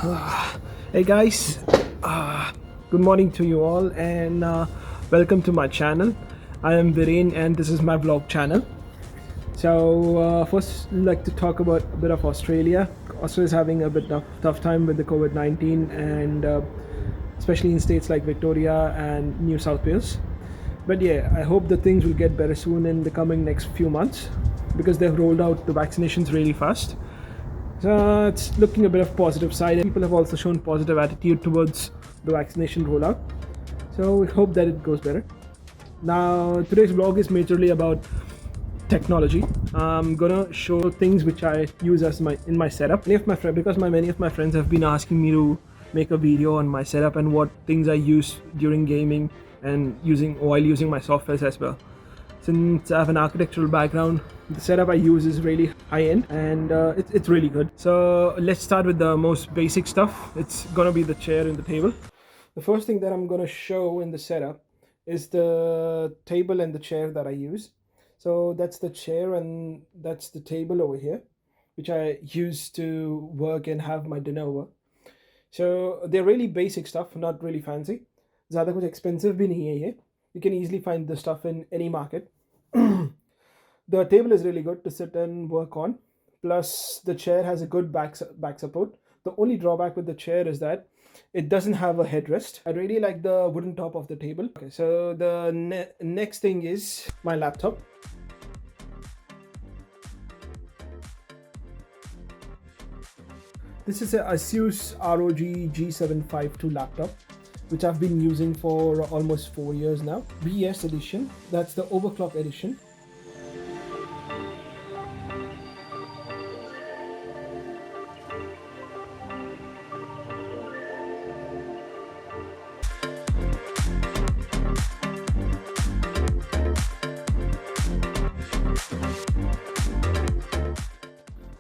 Hey guys, good morning to you all, and welcome to my channel. I am Viren and this is my vlog channel. So first I'd like to talk about a bit of Australia. Australia is having a bit of tough time with the COVID-19, and especially in states like Victoria and New South Wales. But yeah, I hope that things will get better soon in the coming next few months, because they've rolled out the vaccinations really fast. So it's looking a bit of positive side. People have also shown positive attitude towards the vaccination rollout. So we hope that it goes better. Now today's vlog is majorly about technology. I'm gonna show things which I use as my setup. Many of my friends have been asking me to make a video on my setup and what things I use during gaming and while using my softwares as well. Since I have an architectural background, the setup I use is really high-end, and it's really good. So let's start with the most basic stuff. It's gonna be the chair and the table. The first thing that I'm gonna show in the setup is the table and the chair that I use. So that's the chair and that's the table over here, which I use to work and have my dinner over. So they're really basic stuff, not really fancy. ज़्यादा कुछ expensive भी नहीं है ये. You can easily find the stuff in any market. The table is really good to sit and work on. Plus, the chair has a good back support. The only drawback with the chair is that it doesn't have a headrest. I really like the wooden top of the table. Okay, so the next thing is my laptop. This is a ASUS ROG G752 laptop, which I've been using for almost 4 years now. BS edition, that's the overclock edition.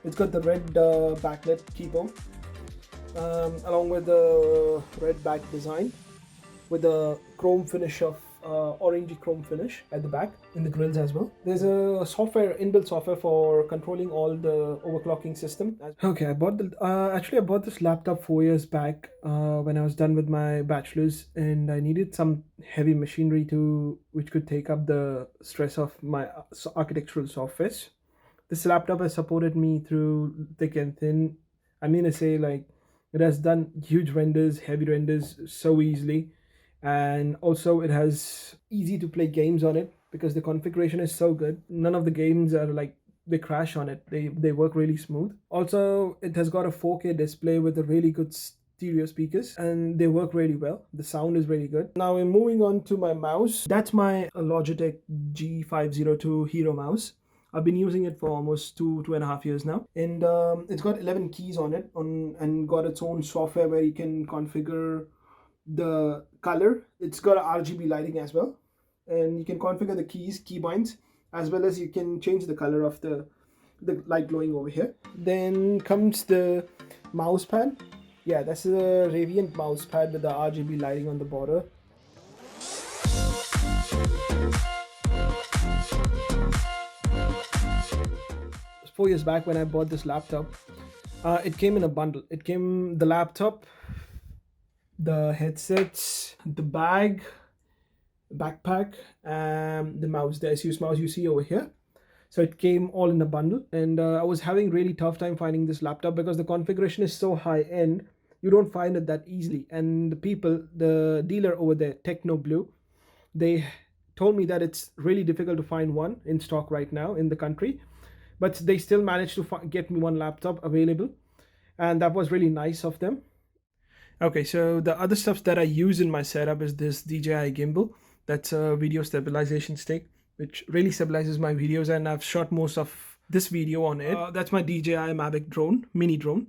It's got the red backlit keyboard, along with the red back design, with the chrome finish of orangey chrome finish at the back, in the grills as well. There's a inbuilt software for controlling all the overclocking system. Okay, I bought this laptop 4 years back when I was done with my bachelor's, and I needed some heavy machinery which could take up the stress of my architectural softwares. This laptop has supported me through thick and thin. I mean to say, like, it has done huge renders, heavy renders so easily, and also it has easy to play games on it because the configuration is so good. None of the games are like they crash on it. They work really smooth. Also, it has got a 4K display with a really good stereo speakers, and they work really well. The sound is really good. Now we're moving on to my mouse. That's my Logitech G502 Hero mouse. I've been using it for almost 2.5 years now, and it's got 11 keys on it, and got its own software where you can configure the color. It's got RGB lighting as well, and you can configure the keybinds, as well as you can change the color of the light glowing over here. Then comes the mouse pad. Yeah, that's a Radiant mouse pad with the RGB lighting on the border. 4 years back when I bought this laptop, it came in a bundle. It came the laptop, the headsets, the backpack, and the mouse, the ASUS mouse you see over here. So it came all in a bundle, and I was having really tough time finding this laptop because the configuration is so high end. You don't find it that easily. And the dealer over there, Techno Blue, they told me that it's really difficult to find one in stock right now in the country. But they still managed to get me one laptop available, and that was really nice of them. Okay, so the other stuff that I use in my setup is this DJI gimbal. That's a video stabilization stick, which really stabilizes my videos, and I've shot most of this video on it. That's my DJI Mavic drone, mini drone.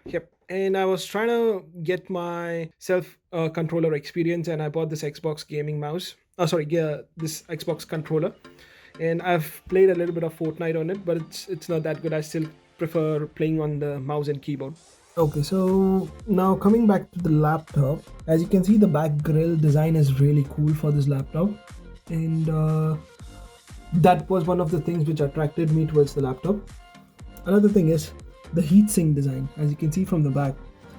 Yep. And I was trying to get my self controller experience, and I bought this Xbox gaming mouse. This Xbox controller. And I've played a little bit of Fortnite on it, but it's not that good. I still prefer playing on the mouse and keyboard. Okay, so now coming back to the laptop, as you can see, the back grill design is really cool for this laptop, and that was one of the things which attracted me towards the laptop. Another thing is the heatsink design. As you can see from the back,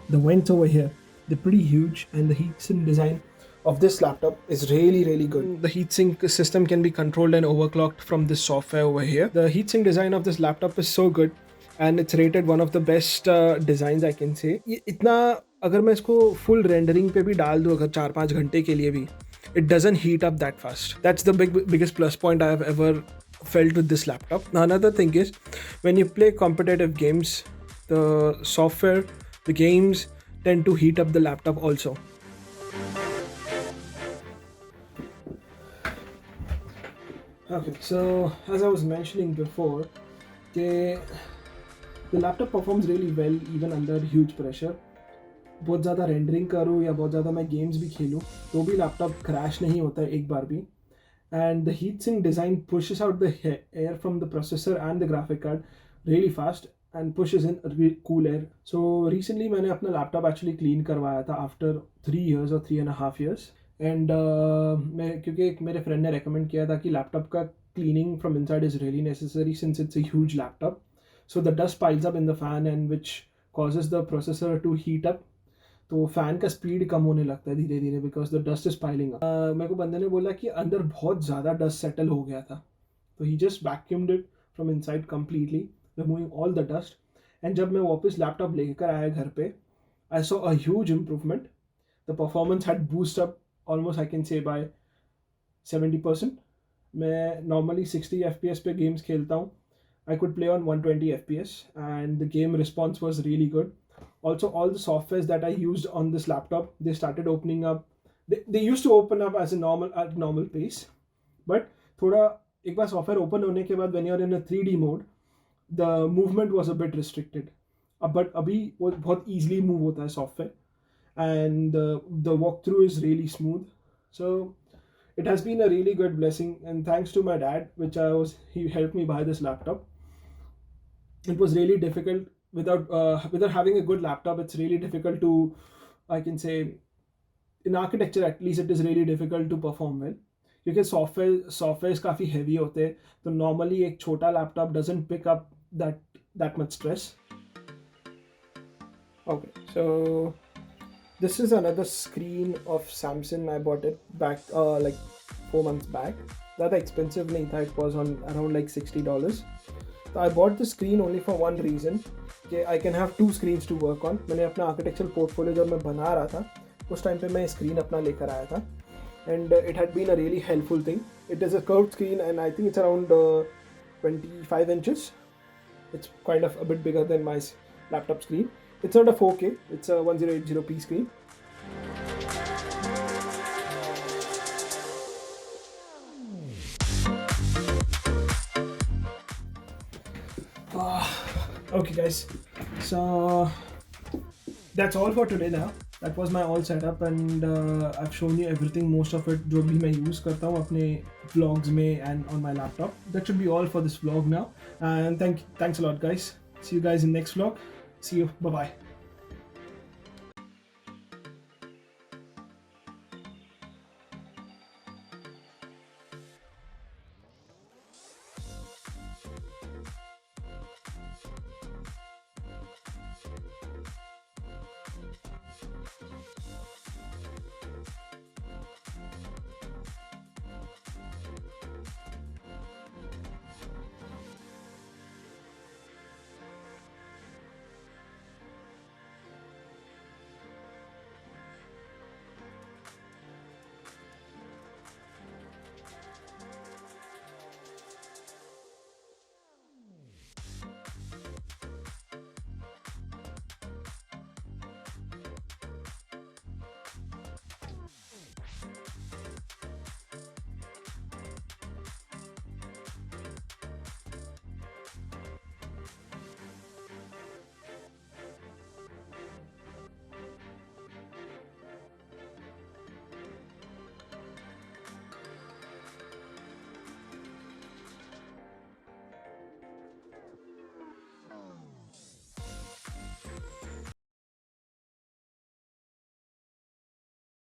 the vents over here, they're pretty huge, and the heatsink design of this laptop is really good. The heatsink system can be controlled and overclocked from this software over here. The heatsink design of this laptop is so good, and it's rated one of the best designs I can say. ये इतना अगर मैं इसको full rendering पे भी डाल दूँ अगर 4-5 घंटे के लिए भी, it doesn't heat up that fast. That's the biggest plus point I have ever felt with this laptop. Now, another thing is, when you play competitive games, the software, the games tend to heat up the laptop also. Okay, so as I was mentioning before, the laptop performs really well even under huge pressure. बहुत ज़्यादा rendering करूँ या बहुत ज़्यादा मैं games भी खेलूँ तो भी लैपटॉप क्रैश नहीं होता है एक बार भी. And the heatsink design pushes out the air from the processor and the graphic card really fast and pushes in cool air. So recently मैंने अपना लैपटॉप actually clean करवाया था after 3 years or 3.5 years. And मैं क्योंकि मेरे friend ने recommend किया था कि लैपटॉप का cleaning from inside is really necessary since it's a huge laptop. So the dust piles up in the fan and which causes the processor to heat up. तो fan का speed कम होने लगता है धीरे धीरे because the dust is piling up. मेरे को बंदे ने बोला कि अंदर बहुत ज़्यादा डस्ट सेटल हो गया था, तो ही just vacuumed it from inside completely, removing all the dust. And जब मैं वापस लैपटॉप लेकर आया घर पे, I saw a huge improvement. The performance had boost up almost I can say by 70%. मैं नॉर्मली 60 FPS पे गेम्स खेलता हूँ. I could play on 120 FPS and the game response was really good. Also, all the softwares that I used on this laptop, they started opening up. They used to open up as a normal pace, but थोड़ा एक बार software open होने के बाद when you're in a 3D mode, the movement was a bit restricted. But अभी वो बहुत easily move होता है software, and the walkthrough is really smooth. So it has been a really good blessing, and thanks to my dad, he helped me buy this laptop. It was really difficult without having a good laptop. It's really difficult to, I can say, in architecture at least, it is really difficult to perform well क्योंकि software काफ़ी heavy होते हैं, तो normally एक छोटा laptop doesn't pick up that much stress. Okay, so this is another screen of Samsung. I bought it back like 4 months back. That expensive नहीं था, it was on around like $60. So I bought the screen only for one reason, कि I can have 2 screens to work on. मैंने अपना architectural portfolio जब मैं बना रहा था उस टाइम पे मैं स्क्रीन अपना लेकर आया था, and it had been a really helpful thing. It is a curved screen and I think it's around 25 inches. It's kind of a bit bigger than my laptop screen. It's not a 4K, it's a 1080p screen. Okay guys, so that's all for today now. That was my all setup and I've shown you everything, most of it जो भी मैं use करता हूँ अपने vlogs में and on my laptop. That should be all for this vlog now, and thanks a lot guys. See you guys in next vlog. See you, bye bye.